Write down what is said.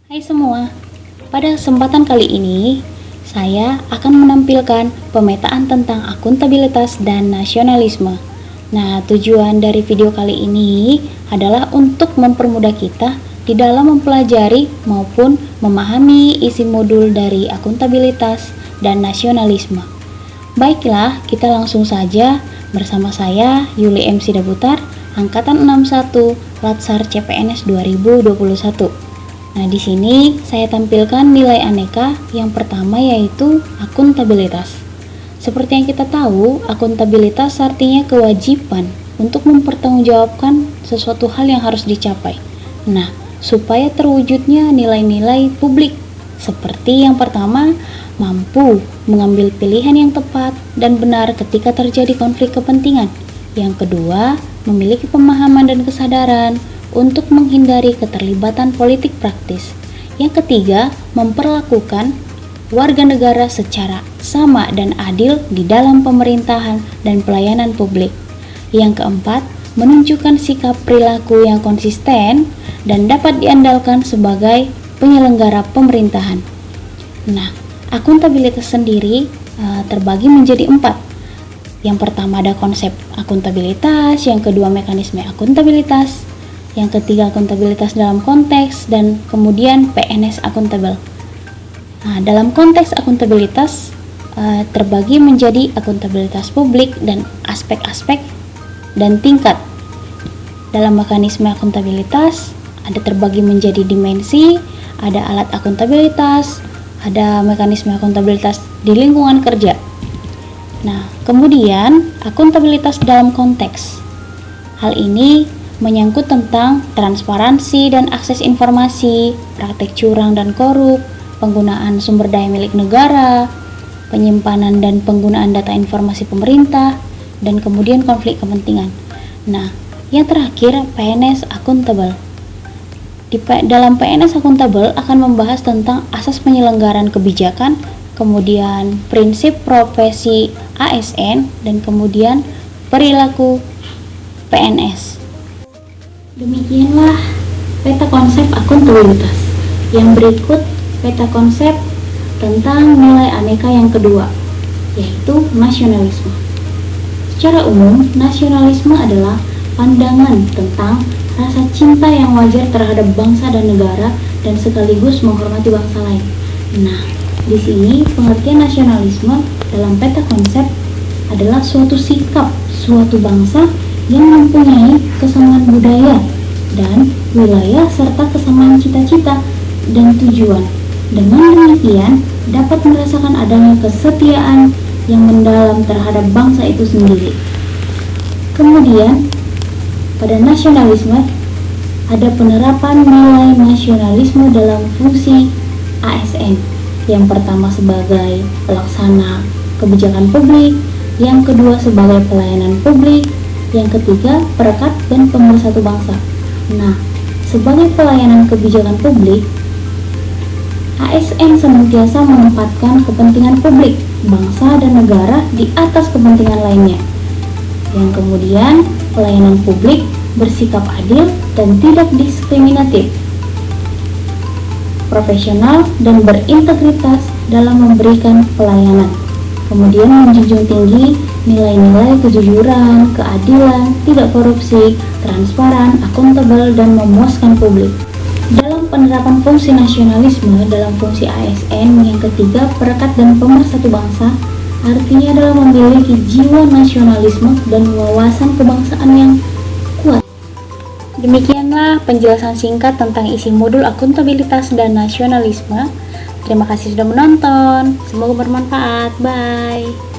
Hai semua, pada kesempatan kali ini saya akan menampilkan pemetaan tentang akuntabilitas dan nasionalisme. Nah, tujuan dari video kali ini adalah untuk mempermudah kita di dalam mempelajari maupun memahami isi modul dari akuntabilitas dan nasionalisme. Baiklah, kita langsung saja bersama saya Yuli MC Dabutar, angkatan 61 Latsar CPNS 2021. Nah, di sini saya tampilkan nilai aneka yang pertama yaitu akuntabilitas. Seperti yang kita tahu, akuntabilitas artinya kewajiban untuk mempertanggungjawabkan sesuatu hal yang harus dicapai. Nah, supaya terwujudnya nilai-nilai publik seperti yang pertama, mampu mengambil pilihan yang tepat dan benar ketika terjadi konflik kepentingan. Yang kedua, memiliki pemahaman dan kesadaran untuk menghindari keterlibatan politik praktis. Yang ketiga, memperlakukan warga negara secara sama dan adil di dalam pemerintahan dan pelayanan publik. Yang keempat, menunjukkan sikap perilaku yang konsisten dan dapat diandalkan sebagai penyelenggara pemerintahan. Nah, akuntabilitas sendiri terbagi menjadi 4. Yang pertama ada konsep akuntabilitas, yang kedua mekanisme akuntabilitas, yang ketiga akuntabilitas dalam konteks, dan kemudian PNS akuntabel. Nah, dalam konteks akuntabilitas terbagi menjadi akuntabilitas publik dan aspek-aspek dan tingkat. Dalam mekanisme akuntabilitas ada terbagi menjadi dimensi, ada alat akuntabilitas, ada mekanisme akuntabilitas di lingkungan kerja. Nah, kemudian akuntabilitas dalam konteks. Hal ini menyangkut tentang transparansi dan akses informasi, praktek curang dan korup, penggunaan sumber daya milik negara, penyimpanan dan penggunaan data informasi pemerintah, dan kemudian konflik kepentingan. Nah, yang terakhir PNS akuntabel. Dalam PNS akuntabel akan membahas tentang asas penyelenggaraan kebijakan, kemudian prinsip profesi ASN, dan kemudian perilaku PNS. Demikianlah peta konsep akuntabilitas. Yang berikut peta konsep tentang nilai aneka yang kedua, yaitu nasionalisme. Secara umum, nasionalisme adalah pandangan tentang rasa cinta yang wajar terhadap bangsa dan negara dan sekaligus menghormati bangsa lain. Nah, di sini pengertian nasionalisme dalam peta konsep adalah suatu sikap suatu bangsa yang mempunyai kesamaan budaya dan wilayah serta kesamaan cita-cita dan tujuan. Dengan demikian dapat merasakan adanya kesetiaan yang mendalam terhadap bangsa itu sendiri. Kemudian pada nasionalisme ada penerapan nilai nasionalisme dalam fungsi ASN. Yang pertama sebagai pelaksana kebijakan publik, yang kedua sebagai pelayanan publik, yang ketiga perekat dan pemersatu bangsa. Nah, sebagai pelayanan kebijakan publik, ASN senantiasa menempatkan kepentingan publik, bangsa dan negara di atas kepentingan lainnya. Yang kemudian pelayanan publik bersikap adil dan tidak diskriminatif, profesional dan berintegritas dalam memberikan pelayanan. Kemudian menjunjung tinggi nilai-nilai kejujuran, keadilan, tidak korupsi, transparan, akuntabel, dan memuaskan publik. Dalam penerapan fungsi nasionalisme dalam fungsi ASN, yang ketiga perekat dan pemersatu bangsa, artinya adalah memiliki jiwa nasionalisme dan wawasan kebangsaan yang kuat. Demikianlah penjelasan singkat tentang isi modul akuntabilitas dan nasionalisme. Terima kasih sudah menonton. Semoga bermanfaat. Bye.